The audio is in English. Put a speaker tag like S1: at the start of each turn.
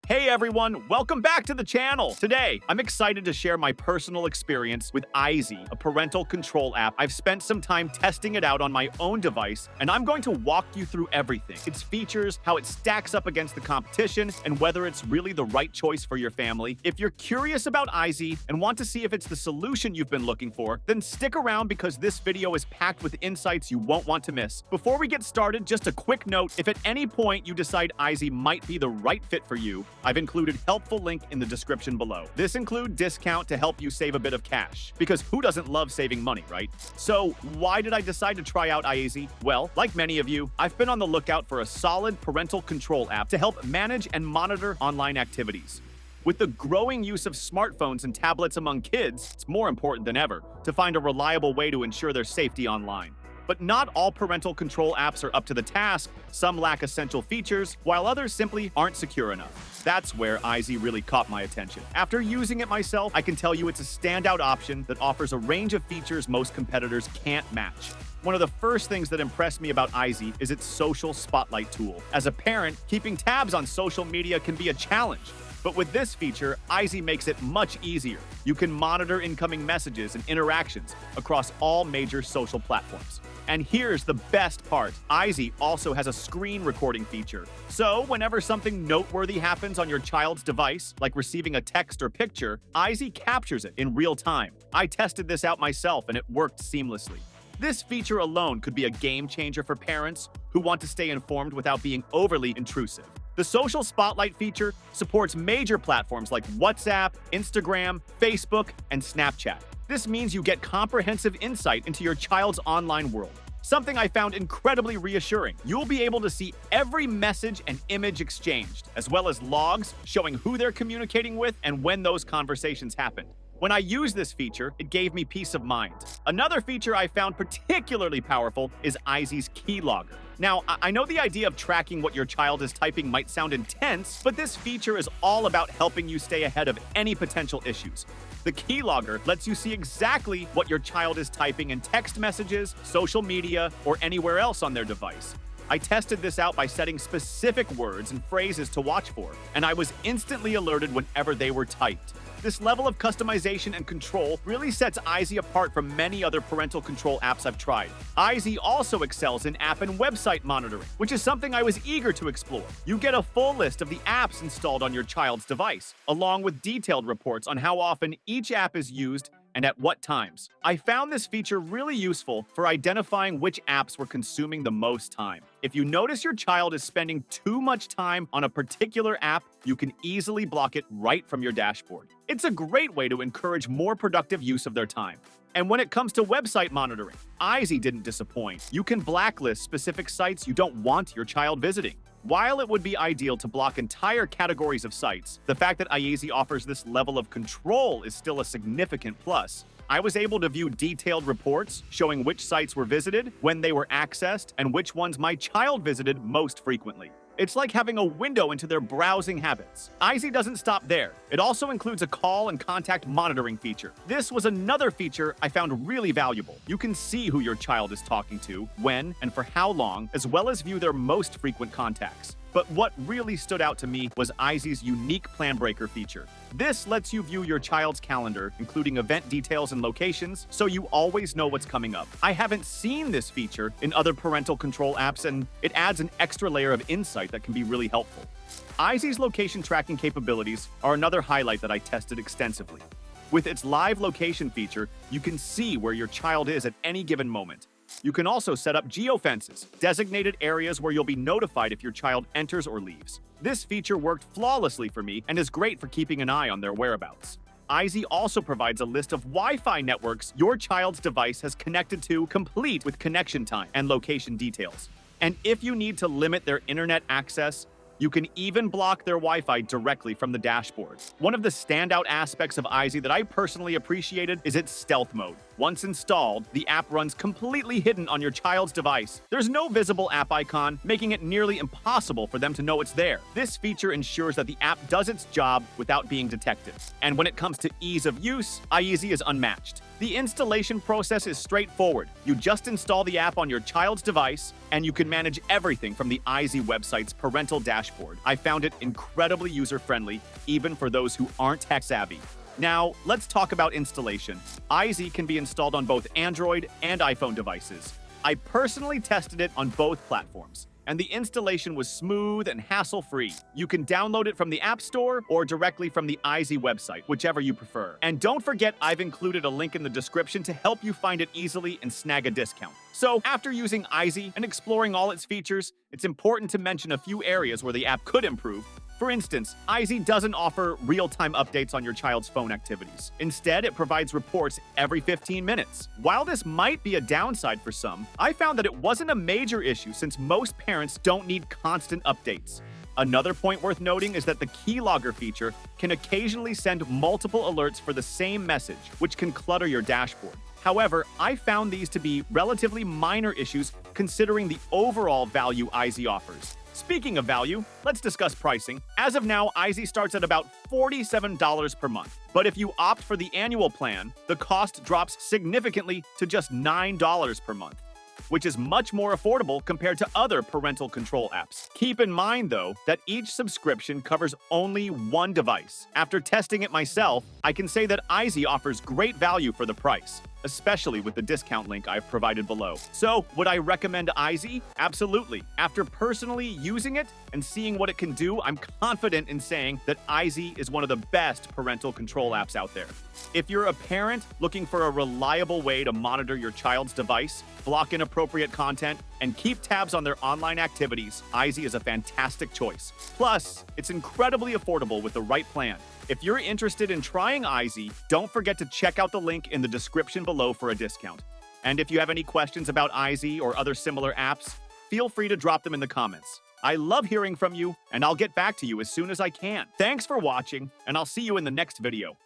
S1: Hey everyone, welcome back to the channel. Today, I'm excited to share my personal experience with Eyezy, a parental control app. I've spent some time testing it out on my own device, and I'm going to walk you through everything. Its features, how it stacks up against the competition, and whether it's really the right choice for your family. If you're curious about Eyezy and want to see if it's the solution you've been looking for, then stick around because this video is packed with insights you won't want to miss. Before we get started, just a quick note, if at any point you decide Eyezy might be the right fit for you, I've included helpful link in the description below. This includes discount to help you save a bit of cash, because who doesn't love saving money, right? So why did I decide to try out Eyezy? Well, like many of you, I've been on the lookout for a solid parental control app to help manage and monitor online activities. With the growing use of smartphones and tablets among kids, it's more important than ever to find a reliable way to ensure their safety online. But not all parental control apps are up to the task. Some lack essential features, while others simply aren't secure enough. That's where Eyezy really caught my attention. After using it myself, I can tell you it's a standout option that offers a range of features most competitors can't match. One of the first things that impressed me about Eyezy is its social spotlight tool. As a parent, keeping tabs on social media can be a challenge. But with this feature, Eyezy makes it much easier. You can monitor incoming messages and interactions across all major social platforms. And here's the best part. Eyezy also has a screen recording feature. So whenever something noteworthy happens on your child's device, like receiving a text or picture, Eyezy captures it in real time. I tested this out myself and it worked seamlessly. This feature alone could be a game changer for parents who want to stay informed without being overly intrusive. The social spotlight feature supports major platforms like WhatsApp, Instagram, Facebook, and Snapchat. This means you get comprehensive insight into your child's online world. Something I found incredibly reassuring. You'll be able to see every message and image exchanged, as well as logs showing who they're communicating with and when those conversations happened. When I used this feature, it gave me peace of mind. Another feature I found particularly powerful is Eyezy's keylogger. Now, I know the idea of tracking what your child is typing might sound intense, but this feature is all about helping you stay ahead of any potential issues. The keylogger lets you see exactly what your child is typing in text messages, social media, or anywhere else on their device. I tested this out by setting specific words and phrases to watch for, and I was instantly alerted whenever they were typed. This level of customization and control really sets Eyezy apart from many other parental control apps I've tried. Eyezy also excels in app and website monitoring, which is something I was eager to explore. You get a full list of the apps installed on your child's device, along with detailed reports on how often each app is used and at what times. I found this feature really useful for identifying which apps were consuming the most time. If you notice your child is spending too much time on a particular app, you can easily block it right from your dashboard. It's a great way to encourage more productive use of their time. And when it comes to website monitoring, Eyezy didn't disappoint. You can blacklist specific sites you don't want your child visiting. While it would be ideal to block entire categories of sites, the fact that Eyezy offers this level of control is still a significant plus. I was able to view detailed reports showing which sites were visited, when they were accessed, and which ones my child visited most frequently. It's like having a window into their browsing habits. Eyezy doesn't stop there. It also includes a call and contact monitoring feature. This was another feature I found really valuable. You can see who your child is talking to, when, and for how long, as well as view their most frequent contacts. But what really stood out to me was Eyezy's unique plan breaker feature. This lets you view your child's calendar, including event details and locations, so you always know what's coming up. I haven't seen this feature in other parental control apps, and it adds an extra layer of insight that can be really helpful. Eyezy's location tracking capabilities are another highlight that I tested extensively. With its live location feature, you can see where your child is at any given moment. You can also set up geofences, designated areas where you'll be notified if your child enters or leaves. This feature worked flawlessly for me and is great for keeping an eye on their whereabouts. Eyezy also provides a list of Wi-Fi networks your child's device has connected to, complete with connection time and location details. And if you need to limit their internet access, you can even block their Wi-Fi directly from the dashboard. One of the standout aspects of Eyezy that I personally appreciated is its stealth mode. Once installed, the app runs completely hidden on your child's device. There's no visible app icon, making it nearly impossible for them to know it's there. This feature ensures that the app does its job without being detected. And when it comes to ease of use, Eyezy is unmatched. The installation process is straightforward. You just install the app on your child's device, and you can manage everything from the Eyezy website's parental dashboard. I found it incredibly user-friendly, even for those who aren't tech-savvy. Now, let's talk about installation. Eyezy can be installed on both Android and iPhone devices. I personally tested it on both platforms, and the installation was smooth and hassle-free. You can download it from the App Store or directly from the Eyezy website, whichever you prefer. And don't forget, I've included a link in the description to help you find it easily and snag a discount. So, after using Eyezy and exploring all its features, it's important to mention a few areas where the app could improve. For instance, Eyezy doesn't offer real-time updates on your child's phone activities. Instead, it provides reports every 15 minutes. While this might be a downside for some, I found that it wasn't a major issue since most parents don't need constant updates. Another point worth noting is that the keylogger feature can occasionally send multiple alerts for the same message, which can clutter your dashboard. However, I found these to be relatively minor issues considering the overall value Eyezy offers. Speaking of value, let's discuss pricing. As of now, Eyezy starts at about $47 per month. But if you opt for the annual plan, the cost drops significantly to just $9 per month, which is much more affordable compared to other parental control apps. Keep in mind, though, that each subscription covers only one device. After testing it myself, I can say that Eyezy offers great value for the price, especially with the discount link I've provided below. So, would I recommend Eyezy? Absolutely. After personally using it and seeing what it can do, I'm confident in saying that Eyezy is one of the best parental control apps out there. If you're a parent looking for a reliable way to monitor your child's device, block inappropriate content, and keep tabs on their online activities, Eyezy is a fantastic choice. Plus, it's incredibly affordable with the right plan. If you're interested in trying Eyezy, don't forget to check out the link in the description below for a discount. And if you have any questions about Eyezy or other similar apps, feel free to drop them in the comments. I love hearing from you, and I'll get back to you as soon as I can. Thanks for watching, and I'll see you in the next video.